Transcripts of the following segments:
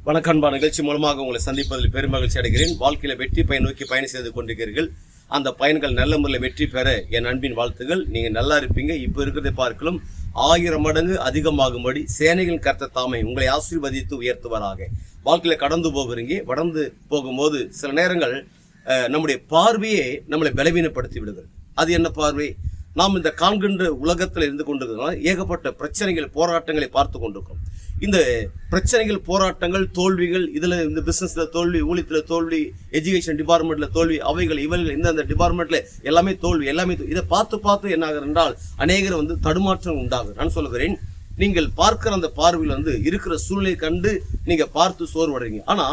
வணக்கம்பா. நிகழ்ச்சி மூலமாக உங்களை சந்திப்பதில் பெரும் மகிழ்ச்சி அடைகிறேன். வாழ்க்கையில வெற்றி பயன் நோக்கி பயணம் செய்து கொண்டிருக்கிறீர்கள். அந்த பயன்கள் நல்ல முறையில் வெற்றி பெற என் அன்பின் வாழ்த்துகள். நீங்க நல்லா இருப்பீங்க. இப்ப இருக்கிறதை பார்க்கலாம் 1000 மடங்கு அதிகமாகும்படி சேனைகளின் கர்த்தர் தாமே உங்களை ஆசீர்வதித்து உயர்த்துவராக. வாழ்க்கையில கடந்து போகும்போது சில நேரங்கள் நம்முடைய பார்வையே நம்மளை பலவீனப்படுத்தி விடுகிறது. அது என்ன பார்வை? நாம் இந்த காண்கின்ற உலகத்தில் இருந்து கொண்டிருக்கிறோம். ஏகப்பட்ட பிரச்சனைகள், போராட்டங்களை பார்த்து கொண்டிருக்கிறோம். இந்த பிரச்சனைகள், போராட்டங்கள், தோல்விகள், இதுல இந்த பிசினஸ்ல தோல்வி, ஊழியத்துல தோல்வி, எஜுகேஷன் டிபார்ட்மெண்ட்ல தோல்வி, இவர்கள் இந்த டிபார்ட்மெண்ட்ல எல்லாமே தோல்வி. இதை பார்த்து என்ன ஆகுது என்றால் அநேகர் தடுமாற்றம் உண்டாகுது. நான் சொல்லுகிறேன், நீங்கள் பார்க்கிற அந்த பார்வையில் இருக்கிற சூழ்நிலை கண்டு நீங்க பார்த்து சோர்வடைங்க. ஆனா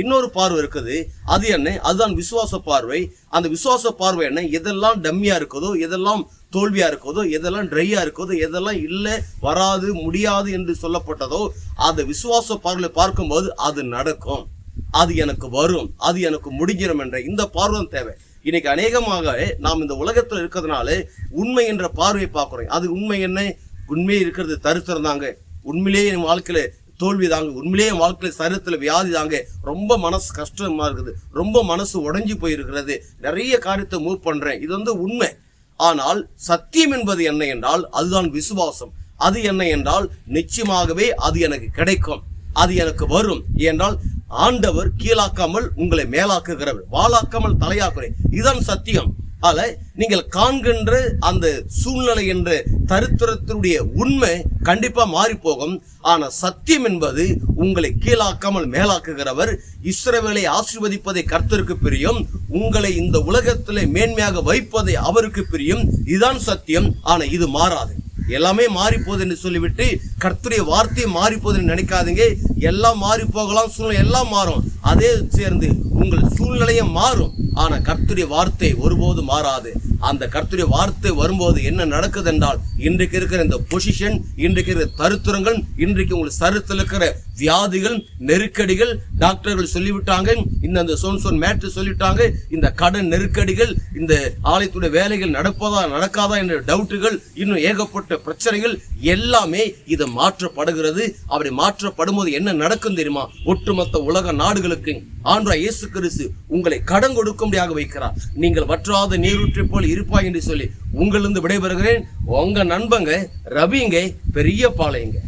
இன்னொரு பார்வை இருக்குது. அது என்ன? அதுதான் விசுவாச பார்வை. அந்த விசுவாச பார்வை என்ன? எதெல்லாம் டம்மியா இருக்குதோ, எதெல்லாம் தோல்வியா இருக்குதோ, எதெல்லாம் ட்ரையா இருக்குதோ, எதெல்லாம் இல்லை, வராது, முடியாது என்று சொல்லப்பட்டதோ, அந்த விசுவாச பார்வையை பார்க்கும்போது அது நடக்கும், அது எனக்கு வரும், அது எனக்கு முடிஞ்சிடும் என்ற இந்த பார்வை தேவை. இன்னைக்கு அநேகமாக நாம் இந்த உலகத்தில் இருக்கிறதுனால உண்மை என்ற பார்வையை பார்க்கிறோம். அது உண்மை என்ன? உண்மையே இருக்கிறது தரித்திரம் தாங்க, உண்மையிலேயே என் வாழ்க்கையில தோல்வி தாங்க, உண்மையிலேயே என் வாழ்க்கையில சரீரத்துல வியாதி தாங்க, ரொம்ப மனசு கஷ்டமா இருக்குது, ரொம்ப மனசு உடைஞ்சு போயிருக்கிறது, நிறைய காரியத்தை மூவ் பண்றேன், இது உண்மை. ஆனால் சத்தியம் என்பது என்ன என்றால் அதுதான் விசுவாசம். அது என்ன என்றால் நிச்சயமாகவே அது எனக்கு கிடைக்கும், அது எனக்கு வரும். என்றால் ஆண்டவர் கீழாக்காமல் உங்களை மேலாக்குகிறவர், வாளாக்காமல் தலையாக்குறேன். இதுதான் சத்தியம். ஆல நீங்கள் காண்கின்ற அந்த சூழ்நிலை என்ற தரித்திரத்தினுடைய உண்மை கண்டிப்பா மாறி போகும். ஆனா சத்தியம் என்பது உங்களை கீழாக்காமல் மேலாக்குகிறவர். இஸ்ரவேலை ஆசீர்வதிப்பதை கர்த்தருக்கு பிரியம், உங்களை இந்த உலகத்திலே மேன்மையாக வைப்பதை அவருக்கு பிரியம். இதுதான் சத்தியம். ஆனா இது மாறாது. எல்லாமே மாறி போகுது என்று சொல்லிவிட்டு கர்த்தருடைய வார்த்தையை மாறி போகுதுன்னு நினைக்காதீங்க. எல்லாம் மாறி போகலாம், சூழ்நிலை எல்லாம் மாறும், அதே சேர்ந்து உங்கள் சூழ்நிலையும் மாறும். ஆனா கர்த்தருடைய வார்த்தை ஒருபோது மாறாது. அந்த கர்த்தருடைய வார்த்தை வரும்போது என்ன நடக்குது என்றால் இன்றைக்கு இருக்கிற இந்த பொசிஷன், இன்றைக்கு இருக்கிற தரித்திரங்கள், இன்றைக்கு உங்களுக்கு சருத்தில் இருக்கிற வியாதிகள், நெருக்கடிகள், டாக்டர்கள் சொல்லிவிட்டாங்க, இந்த சொன் மேட்ரு சொல்லிவிட்டாங்க, இந்த கடன் நெருக்கடிகள், இந்த ஆலயத்துடைய வேலைகள் நடக்காதா என்ற டவுட்டுகள், இன்னும் ஏகப்பட்ட பிரச்சனைகள் எல்லாமே இது மாற்றப்படுகிறது. அப்படி மாற்றப்படும் போது என்ன நடக்கும் தெரியுமா? ஒட்டுமொத்த உலக நாடுகளுக்கு ஆண்டவராகிய இயேசு கிறிஸ்து உங்களை கடன் கொடுக்கும்படியாக வைக்கிறார். நீங்கள் வற்றாத நீரூற்றை போல் இருப்பாய் என்று சொல்லி உங்களிருந்து விடைபெறுகிறேன். உங்க நண்பங்க ரவிங்க, பெரிய பாளையங்க.